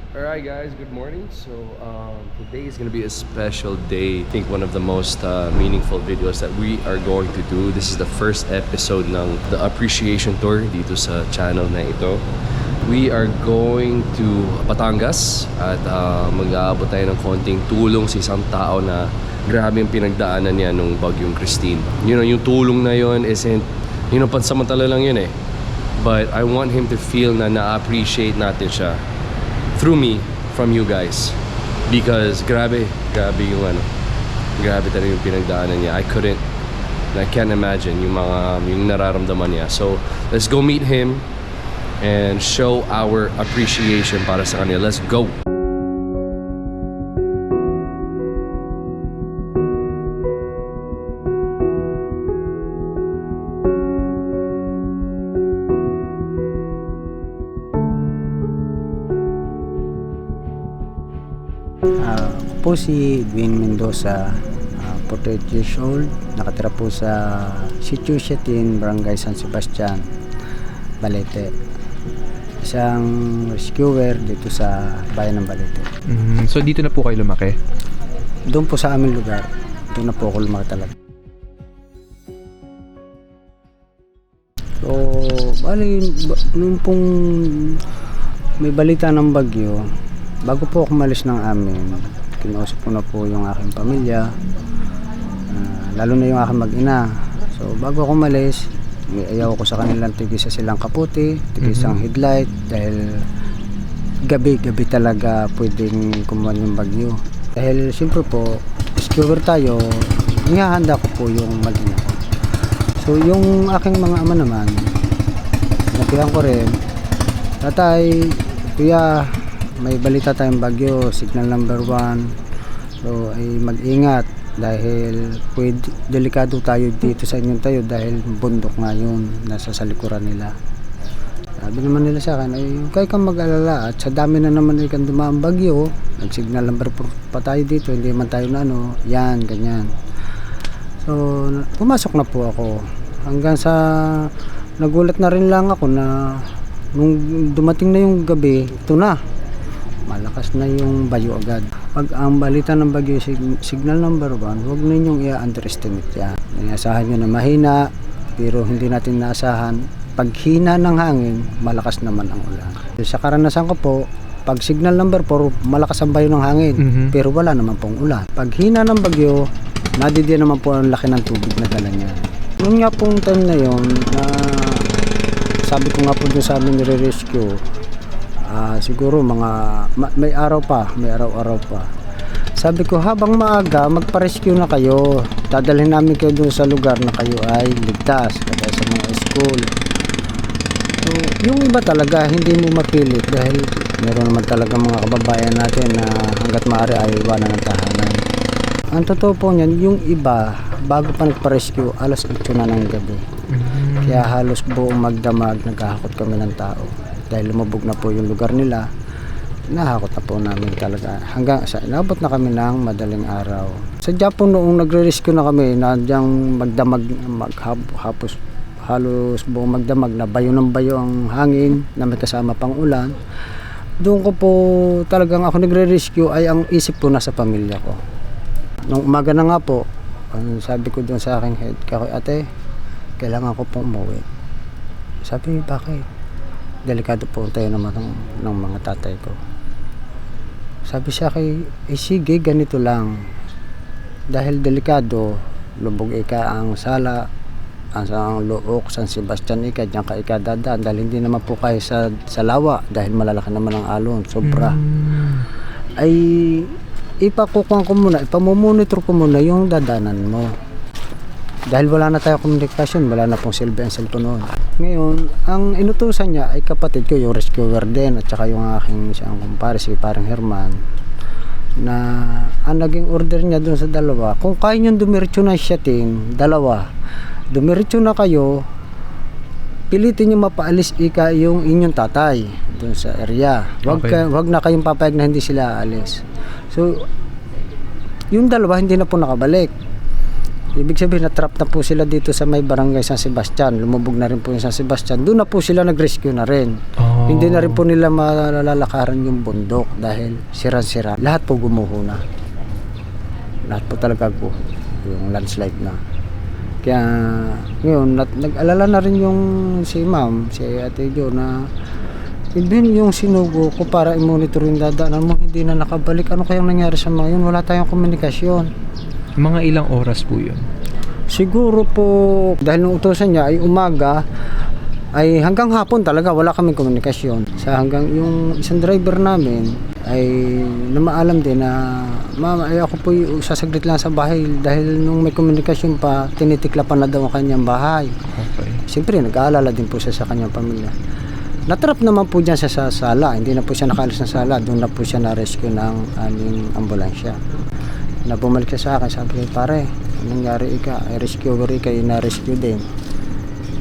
Alright guys, good morning. So today is gonna be a special day. I think one of the most meaningful videos that we are going to do. This is the first episode ng the appreciation tour dito sa channel na ito. We are going to Batangas at mag-aabot tayo ng konting tulong sa isang tao na grabe yung pinagdaanan niya nung bagyong Christine. You know, yung tulong na yun isn't, you know, pansamantala lang yun eh. But I want him to feel na na-appreciate natin siya through me, from you guys. Because grabe yung grabe talaga yung pinagdaanan niya. I can't imagine yung nararamdaman niya. So, let's go meet him and show our appreciation para sa kanya. Let's go! Po si Edwin Mendoza, 48 years old, nakatira po sa Sitio Siatin, Barangay San Sebastian, Balete. Isang rescuer dito sa bayan ng Balete. So dito na po kayo lumaki? Doon po sa aming lugar, doon na po ako lumaki talaga. So, nung pong may balita ng bagyo, bago po ako malis ng amin, kinausap ko na po yung aking pamilya, lalo na yung aking mag-ina. So bago ako malis, may ayaw ko sa kanilang tigisa silang kaputi, tigisang headlight, dahil gabi talaga pwedeng kumuha yung bagyo. Dahil siyempre po, rescuer tayo, inihahanda ko po yung mag-ina ko. So yung aking mga ama naman, nabihan ko rin, tatay, kuya, may balita tayong bagyo, signal number 1. So ay mag-ingat dahil delikado tayo dito sa inyong tayo dahil bundok nga yun, nasa salikuran nila. Sabi naman nila sa akin, ay huwag kang mag-alala at sa dami na naman ay kang dumaan bagyo, nag-signal number 4 pa tayo dito, hindi man tayo na yan, ganyan. So pumasok na po ako hanggang sa nagulat na rin lang ako na nung dumating na yung gabi, ito na, malakas na yung bagyo agad. Pag ang balita ng bagyo signal number 1, huwag ninyong i-underestimate yan. Inaasahan nyo na mahina, pero hindi natin naasahan. Pag hina ng hangin, malakas naman ang ulan. Sa karanasan ko po, pag signal number 4, malakas ang bayo ng hangin, pero wala naman pong ulan. Pag hina ng bagyo, nadidiyan naman po ang laki ng tubig na dala niya. Nung nga pong time na yun, sabi ko nga po doon sa amin nire-rescue, siguro may araw-araw pa. Sabi ko, habang maaga, magpa-rescue na kayo. Dadalhin namin kayo doon sa lugar na kayo ay ligtas, kaya sa mga school. So, yung iba talaga, hindi mo mapilit dahil meron naman talaga mga kababayan natin na hanggat maaari ay iwanan ng tahanan. Ang totoo po niyan, yung iba, bago pa nagpa-rescue, alas 8 na ng gabi. Kaya halos buong magdamag, naghahakot kami ng tao. Dahil lumubog na po yung lugar nila, nahakot na po namin talaga. Hanggang sa inabot na kami ng madaling araw. Sadya po noong nagre-rescue na kami, nadyang magdamag, halos buong magdamag na bayo ng bayo ang hangin na may kasama pang ulan. Doon ko po talagang ako nagre-rescue ay ang isip ko nasa pamilya ko. Nung umaga na nga po, sabi ko doon sa aking head, ate, kailangan ko pong umuwi. Sabi, bakit? Delikado po tayo naman ng mga tatay ko. Sabi siya kay, sige, ganito lang. Dahil delikado, lubog ika ang sala, ang Luok, San Sebastian ika, diyan ka ika dadaan. Dahil hindi naman po kayo sa lawa, dahil malalaki naman ang alon, sobra. Ay, ipakukuhan ko muna, ipamomonitor ko muna yung dadanan mo. Dahil wala na tayo komunikasyon, wala na pong silbi ang cellphone noon. Ngayon, ang inutusan niya ay kapatid ko, yung rescuer din, at saka yung aking siyang kumpare, si parang Herman, na ang naging order niya doon sa dalawa, kung kaya nyo dumiretso na Siatin, dumiretso na kayo, pilitin nyo mapaalis ika yung inyong tatay doon sa area. Wag na kayong papayag na hindi sila aalis. So, yung dalawa hindi na po nakabalik. Ibig sabihin, na-trap na po sila dito sa may barangay San Sebastian. Lumubog na rin po yung San Sebastian. Doon na po sila nag-rescue na rin. Oh. Hindi na rin po nila malalakaran yung bundok dahil sira-sira. Lahat po gumuho na. Lahat po talaga po yung landslide na. Kaya ngayon nag-alala na rin yung si ma'am, si Ate Jo na even yung sinugo ko para i-monitor yung dadaanan mo hindi na nakabalik. Ano kayang nangyari sa mga yun? Wala tayong komunikasyon. Mga ilang oras po yun? Siguro po dahil nung utusan niya ay umaga ay hanggang hapon talaga wala kaming komunikasyon. Sa hanggang yung isang driver namin ay namaalam din na ma'am ay ako po sasaglit lang sa bahay dahil nung may komunikasyon pa tinitiklapan na daw ang kanyang bahay. Okay. Siyempre nag-aalala din po siya sa kanyang pamilya. Natrap naman po dyan siya sa sala, hindi na po siya nakaalis ng sala, doon na po siya na-rescue ng aming ambulansya. Na bumalik siya sa akin, sabi ko, pare, anong nangyari ika? Ay rescuer ika, na-rescue din.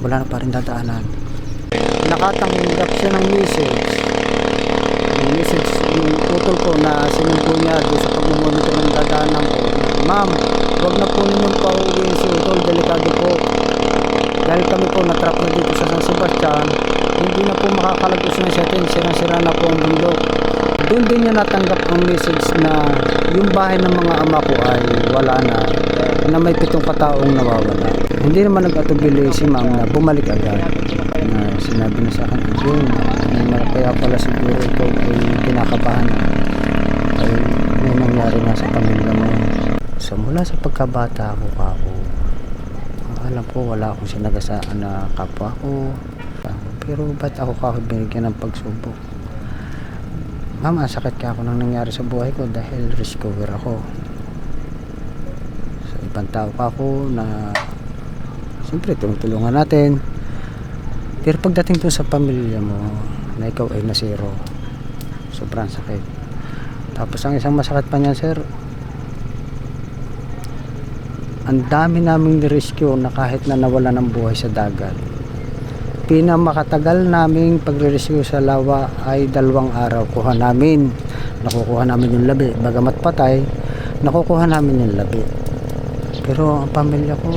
Wala na pa rin dadaanan. Nakatanggap siya ng message. Yung message, yung utol ko na sinubo niya doon sa pagmumonitor ng dadaanan ko. Ma'am, wag na po ninyong pauwiin si utol, delikado po. Dahil kami po natrap na dito sa San Sebastian, hindi na po makakalagos na sa atin, sira-sira na po ang bundok. Doon din niya natanggap ang message na yung bahay ng mga ama ko ay wala na may 7 kataong nawawala. Hindi naman nag-atubili si ma'am na bumalik agad. Na sinabi na sa akin, yun, kaya pala siguro ikaw ay kinakabahan na ay may nangyari na sa pamilya mo. So mula sa pagkabata ako, alam ko wala akong sinagasaan na kapwa ko. Pero ba't ako binigyan ng pagsubok? Ma'am, ang sakit ka ako nang nangyari sa buhay ko dahil rescuer ako. Sa ibang tao pa ako na siyempre tulungan natin. Pero pagdating doon sa pamilya mo na ikaw ay nasiro, sobrang sakit. Tapos ang isang masakit pa niyan, sir, ang dami naming rescue na kahit na nawala ng buhay sa dagat. Pinamakatagal naming pagre-rescue sa lawa ay 2 araw. Nakukuha namin yung labi. Bagamat patay, nakukuha namin yung labi. Pero ang pamilya ko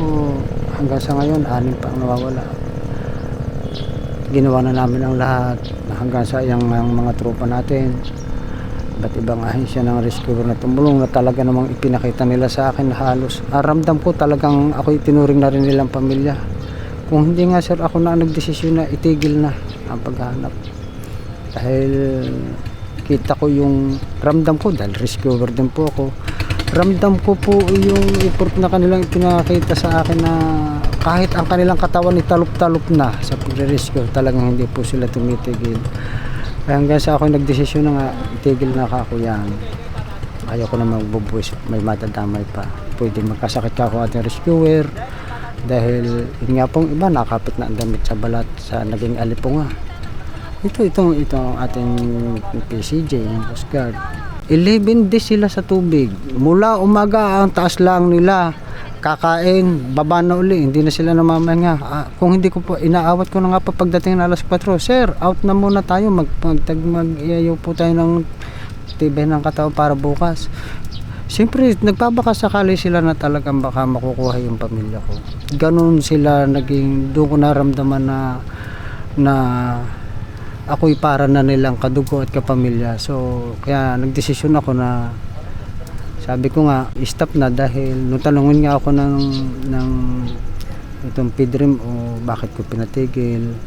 hanggang sa ngayon 6 pa ang nawawala. Ginawa na namin ang lahat hanggang sa yung mga tropa natin. Ba't ibang ahensya ng rescuer na tumulong na talaga namang ipinakita nila sa akin na halos ramdam ko talagang ako itinuring na rin nilang pamilya. Kung hindi nga sir ako na nagdesisyon na itigil na ang paghahanap dahil kita ko yung ramdam ko dahil rescuer din po ako, ramdam ko po yung effort na kanilang pinakita sa akin na kahit ang kanilang katawan ni talop-talop na sa pagre-rescue talagang hindi po sila tumitigil. Kaya hanggang sa ako nagdesisyon na nga itigil na ako yan, ayaw ko na magbubuwis, may matadamay pa, pwede magkasakit ka ako ating rescuer dahil yun nga pong iba nakapit na ang damit sa balat sa naging alipunga. Ito ang ating PCJ, yung Coast Guard. 11 days sila sa tubig. Mula umaga ang taas lang nila. Kakain, baba na uli, hindi na sila namamahinga. Kung hindi ko po, inaawat ko na nga pa pagdating na alas 4, sir, out na muna tayo, mag-iayaw po tayo ng tibay ng katawan para bukas. Siyempre, nagpabaka sakali sila na talagang baka makukuha yung pamilya ko. Ganun sila naging, doon ko naramdaman na ako'y para na nilang kadugo at kapamilya. So, kaya nagdesisyon ako na sabi ko nga, stop na dahil nung tanungin nga ako ng itong PDRIM o bakit ko pinatigil,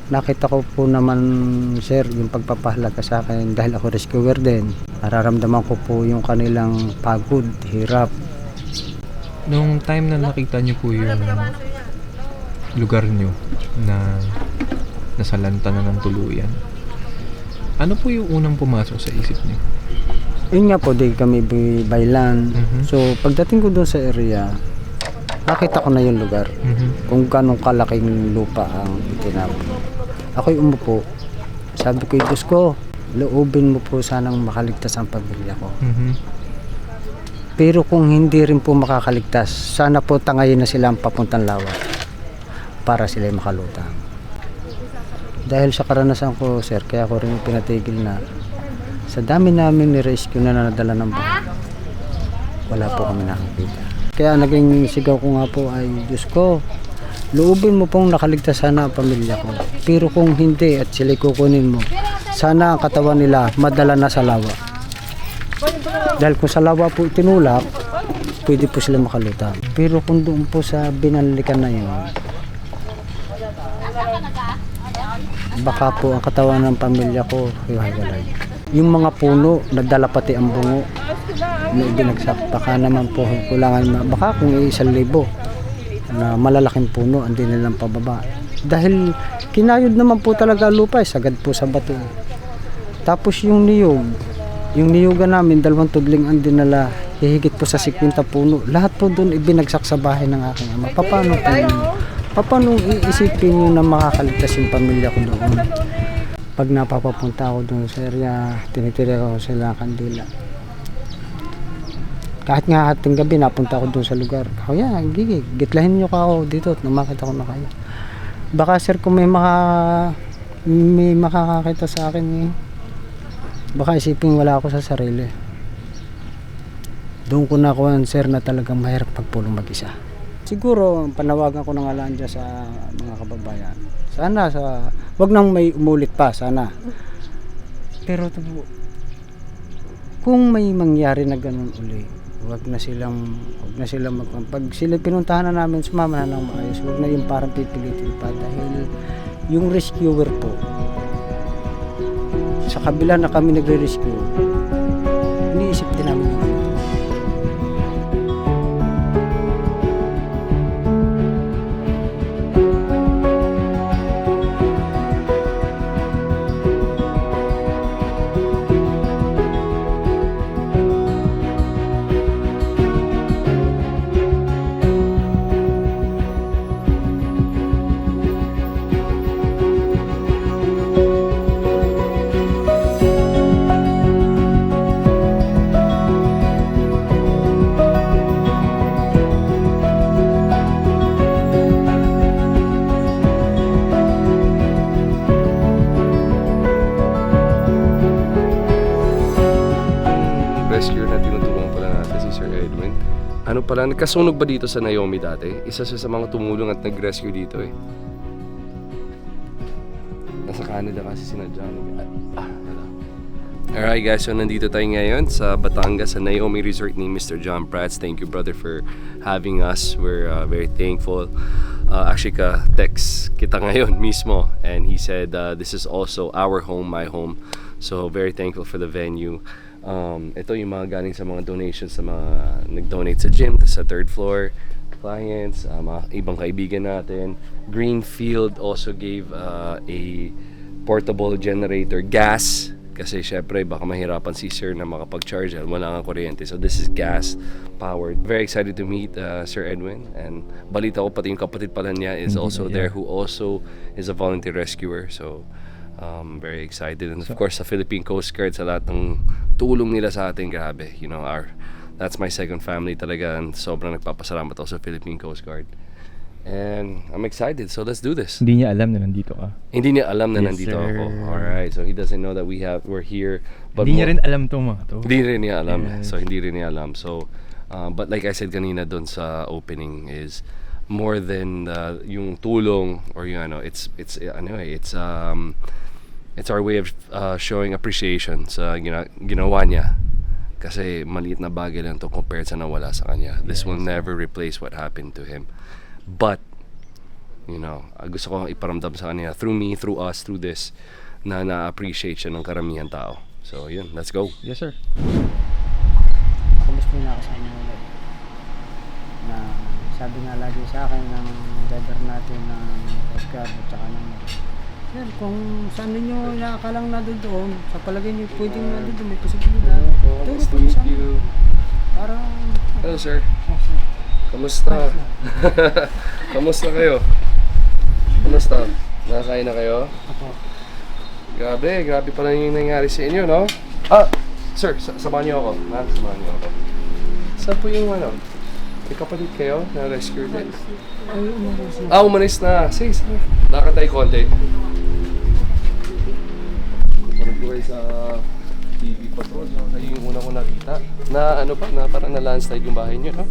nakita ko po naman sir yung pagpapahalaga sa akin dahil ako rescuer din. Nararamdaman ko po yung kanilang pagod, hirap. Nung time na nakita niyo po yung lugar niyo na nasalanta na ng tuluyan, ano po yung unang pumasok sa isip niyo? Yun nga po, di kami baylan. So pagdating ko doon sa area, nakita ko na yung lugar. Kung ganong kalaking lupa ang itinapo. Ako'y umupo. Sabi ko, Diyos ko, loobin mo po sanang makaligtas ang pamilya ko. Pero kung hindi rin po makakaligtas, sana po tangayin na sila ang papuntang lawa para sila makalutang. Dahil sa karanasan ko, sir, kaya ko rin pinatigil na sa dami namin ni-rescue na nadala ng bahay, wala po kami nakakita. Kaya naging sigaw ko nga po ay, Diyos ko, loobin mo pong nakaligtas sana ang pamilya ko. Pero kung hindi at sila'y kukunin mo, sana ang katawan nila madala na sa lawa. Dahil kung sa lawa po tinulak, pwede po sila makalutang. Pero kung doon po sa binalikan na yun, baka po ang katawan ng pamilya ko hiwalay. Yung mga puno, nadala pati ang bungo na ibinagsak. Baka naman po kulangan, baka kung 1,000 na malalaking puno ang dinilang pababa. Dahil kinayod naman po talaga lupa, sagad po sa bato. Tapos yung niyugan namin, 2 tudling ang dinala, hihigit po sa 50 puno. Lahat po doon ibinagsak sa bahay ng aking ama. Paano iisipin nyo na makakaligtas yung pamilya ko doon? Pag napapapunta ako doon sa area, tinitira ko sila kandila. Kahit nga hating gabi, napunta ako doon sa lugar. Oh yan, gigi, gitlahin nyo ka ako dito at namakita ko na kayo. Baka sir, kung may makakakita sa akin, baka isipin wala ako sa sarili. Doon ko nakuha, sir, na talagang mahirap pagpulong mag-isa. Siguro, panawagan ko na nga lang dyan sa mga kababayan. Sana, wag nang may umulit pa, sana. Pero kung may mangyari na ganun uli, wag na silang pag sila pinuntahan na namin, sumama na ng maayos. Wag na yung parang pipilitin pa dahil yung rescuer po sa kabila na kami nagre-rescue, iniisip din namin yung rescuer na tinutulungan pala natin si Sir Edwin. Ano pala, nagkasunog ba dito sa Naomi dati? Isa siya sa mga tumulong at nag-rescue dito eh. Nasa Canada kasi sinadya. Alright guys, so nandito tayo ngayon sa Batangas, sa Naomi Resort ni Mr. John Prats. Thank you brother for having us. We're very thankful. Actually ka-text kita ngayon mismo and he said this is also our home, my home. So very thankful for the venue. Ito yung mga galing sa mga donations sa mga nag-donate sa gym, sa 3rd floor clients, mga ibang kaibigan natin. Greenfield also gave a portable generator, gas, kasi syempre baka mahirapan si Sir na makapag-charge dahil wala nga kuryente. So this is gas powered. Very excited to meet Sir Edwin, and balita ko pati yung kapatid pala niya is also there, who also is a volunteer rescuer. So very excited, and of course sa Philippine Coast Guard, sa lahat ng tulong nila sa atin, grabe, you know, that's my second family talaga, and sobrang nagpapasalamat ako sa Philippine Coast Guard. And I'm excited, so let's do this. Hindi niya alam na nandito ka. Hindi niya alam na Yes, nandito sir. ako. Alright, so he doesn't know that we're here. But Hindi niya rin alam to mga to. Hindi rin niya alam. Yes. So hindi rin niya alam. So but like I said kanina doon sa opening, is more than yung tulong or yung ano, it's our way of showing appreciation sa ginawa niya. Kasi maliit na bagay lang to compared sa nawala sa kanya. This will never replace what happened to him. But, you know, gusto ko iparamdam sa kanya, through me, through us, through this, na na-appreciate siya ng karamihan tao. So, yun, let's go. Yes, sir. Kamusta na kasama nila na sabi nga lagi sa akin ng driver natin ng Oscar at saka ng sir, kung saan ninyo inaakalang nadoon, sa palagay niyo pwedeng nadoon, may posibilidad. Nice to meet you. Para Hello, sir. oh, sir. Kamusta? Kamusta kayo? Kamusta? Nakakain na kayo? Ako. Grabe pala yung nangyari sa inyo, no? Sir, samahan niyo ako. Samahan niyo ako. Saan po yung ano? May kapatid kayo na rescue din? Ay, umalis na. Umalis na. Sige. Lakad tayo konti. Parang ko kayo sa TV Patrol. Kayo yung una ko nakita. Na ano pa? Na parang na landslide yung bahay niyo, no?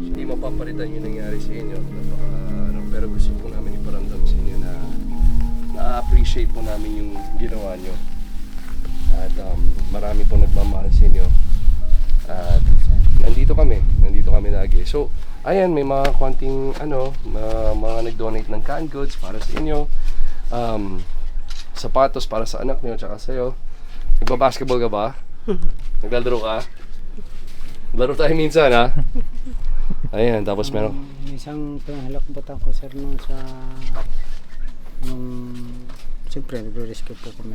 Hindi mapapalitan yung nangyari sa inyo. Pero gusto po namin iparamdam sa inyo na na-appreciate po namin yung ginawa nyo. At marami po nagmamahal sa inyo. At nandito kami lagi. So, ayan, may mga konting mga nag-donate ng canned goods para sa inyo. Sapatos para sa anak nyo tsaka sa'yo. Nagba-basketball ka ba? Naglalaro ka? Laro tayo minsan, ha? Ayan, tapos meron. Isang pinanghalakbutan ko sir nung siyempre nagre-rescue po kami.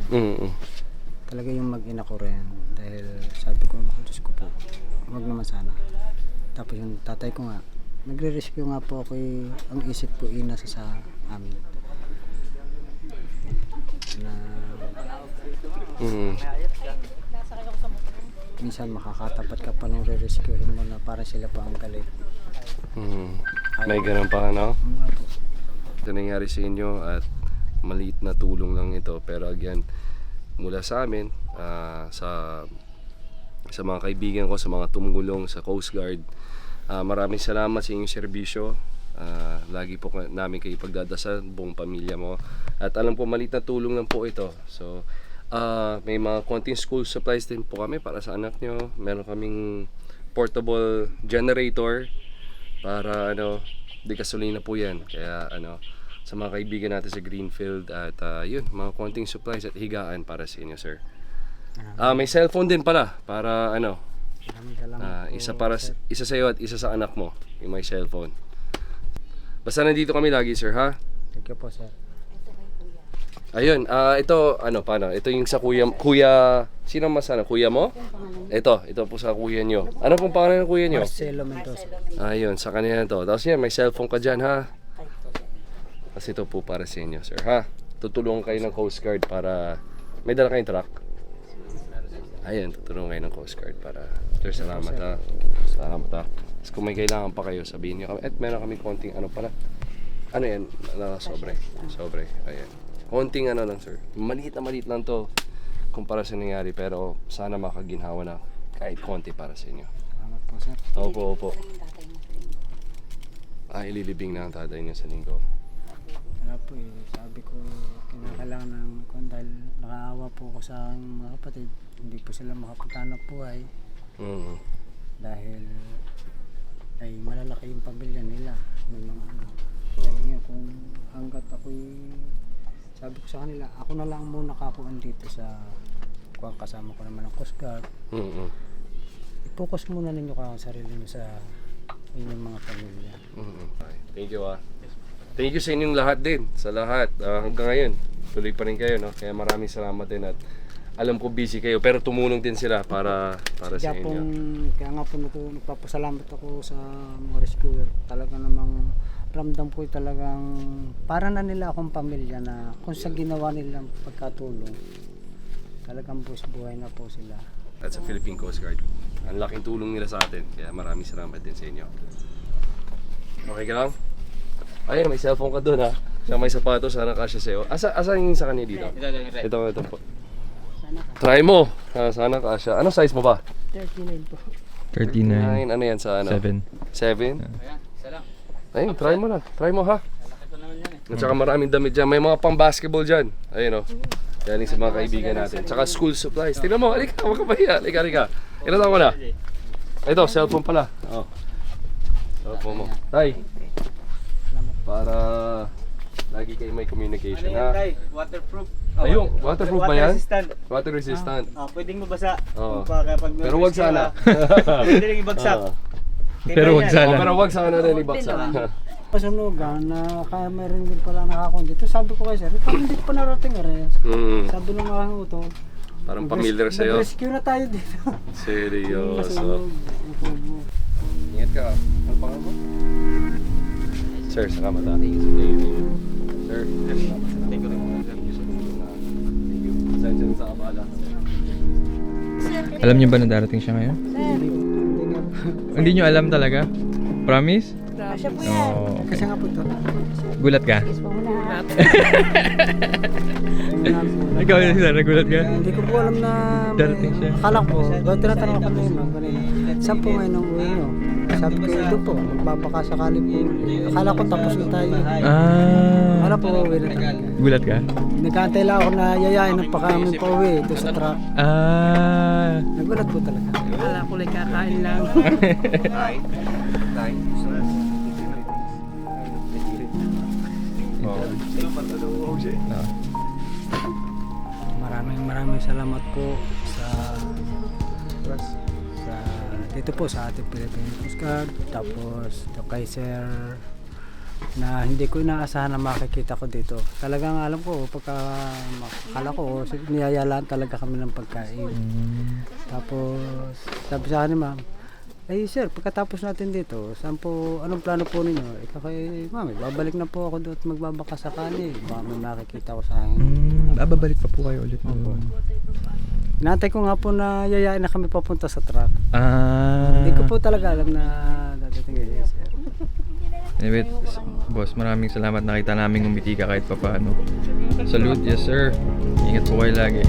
Talaga yung mag-ina ko rin dahil sabi ko, Diyos ko po, huwag naman sana. Tapos yung tatay ko nga, nagre-rescue nga po ako ang isip ko inasa sa amin. Na minsan makakatapat ka pa nung re-rescuehin mo na para sila pa ang galit. May ganun pa, no? Nga po. Ito nangyari sa inyo at maliit na tulong lang ito. Pero again, mula sa amin, sa mga kaibigan ko, sa mga tumulong sa Coast Guard, maraming salamat sa inyong serbisyo. Lagi po namin kayo pagdadasal, buong pamilya mo. At alam po, maliit na tulong lang po ito. So, may mga konting school supplies din po kami para sa anak nyo. Meron kaming portable generator para di gasolina po yan. Kaya sa mga kaibigan natin sa Greenfield at yun, mga konting supplies at higaan para sa inyo, sir. May cellphone din pala para Maraming salamat po, isa sa iyo at isa sa anak mo, yung may cellphone. Basta nandito kami lagi, sir, ha? Thank you po sir. Ayun, ito paano? Ito yung sa kuya, sino mas kuya mo? Ito po sa kuya nyo. Ano pong pangalan ng kuya nyo? Marcelo Mendoza. Ayun, sa kanya to. Tapos yan, may cellphone ka dyan, ha? Kasi ito po para sa inyo, sir, ha? Tutulungan kayo ng Coast Guard para, may dala kayong truck? Ayun, tutulungan kayo ng Coast Guard para, sir, salamat, ha? Salamat, ha? Tapos kung may kailangan pa kayo, sabihin nyo kami. At meron kami konting pala. Ano yan? Sobre. Ayan. Konting lang, sir. Maliit lang to kumpara sa nangyari, pero sana makaginhawa na kahit konti para sa inyo. Salamat po sir. Opo. Ililibing na ang tatay niyo sa linggo. Wala po sabi ko kinakailangan ng dahil nakaawa po ko sa aking mga kapatid. Hindi po sila makapunta ng buhay. Dahil ay malalaki yung pamilya nila. May mga Kaya kung hanggat ako'y sabi ko sa kanila, ako na lang muna kakuan dito sa kuwang kasama ko naman ang Coast Guard. I-focus muna ninyo ka ang sarili nyo sa inyong mga pamilya. Thank you, Thank you sa inyong lahat din, sa lahat. Hanggang ngayon, tuloy pa rin kayo, no? Kaya maraming salamat din at alam ko busy kayo, pero tumulong din sila para sa inyo. Kaya nga po nagpapasalamat ako sa mga rescuer. Talaga namang ramdam ko talagang para na nila akong pamilya na kung sa ginawa nilang pagkatulong talagang buhay na po sila. At sa Philippine Coast Guard, ang laking tulong nila sa atin, kaya maraming salamat din sa inyo. Okay ka lang? Ayun, may cellphone ka doon, ha? Siya may sapatos, sana kasya sa'yo. Asan yung sa kanya dito? Ito po. Try mo. Sana kasya. Ano size mo ba? 39 po. 39. Ano yan sa 7. 7? Ayun, try mo na. Try mo, ha? At saka maraming damit dyan. May mga pang basketball dyan. Ayun, galing sa mga kaibigan natin. Tsaka school supplies. Tingnan mo, halika, huwag ka pahiya. Halika. Ilan mo na? Ito, cellphone pala. Cellphone mo. Tay. Para lagi kayo may communication, ha? Waterproof. Ayun, waterproof ba yan? Water-resistant. Water resistant. Pwedeng mabasa. Oo. Pag Pero wag sana. Pwede rin ibagsak. Pero wag sana. Pero wag sana rin ibaksa. Pasunugan na kaya meron din pala nakakon dito. Sabi ko kay sir, parang hindi pa narating rin. Sabi ng mga uto, Parang familiar sa'yo. rescue na tayo dito. Seryoso. Ingat ka. Ano pangalan mo? Sir, salamat, ha? Thank you. Sir, thank you rin. Thank you. Pasensya na sa kabala. Alam niyo ba na darating siya ngayon? Hindi niyo alam talaga? Promise? Siya po yan. Oh, Kasi nga po ito. gulat ka? Ikaw yun, sir, nagulat ka? Hindi ko po alam na Darating siya. Akala ko, tinatanong ako kanina. Saan po ngayon ang uwi nyo? sabi ko, ito po, magbabaka sakali po. Akala ko tapos na tayo. Akala po, uwi na tayo. Gulat ka? Nagkantay lang ako na yayain ng pakamin pa uwi ito sa truck. Nagulat po talaga. Akala ko lang kakain lang. Maraming salamat po sa dito po sa ating Philippine Coast Guard, tapos kay Sir na hindi ko inaasahan na makikita ko dito. Talagang alam ko pagka akala ko niyayalaan talaga kami ng pagkain. Tapos sabi sa akin ni ma'am, "Ay sir, pagkatapos natin dito, saan po, anong plano po ninyo?" Ikaw kay ma'am, babalik na po ako doon at magbabaka sakali. Baka may makikita ko sa akin. Babalik pa po kayo ulit. Inantay ko nga po na yayain na kami papunta sa truck. Hindi ko po talaga alam na dadating kayo sir. Anyway, boss, maraming salamat. Nakita namin umiti ka kahit papaano. Salute, yes sir. Ingat po kayo lagi.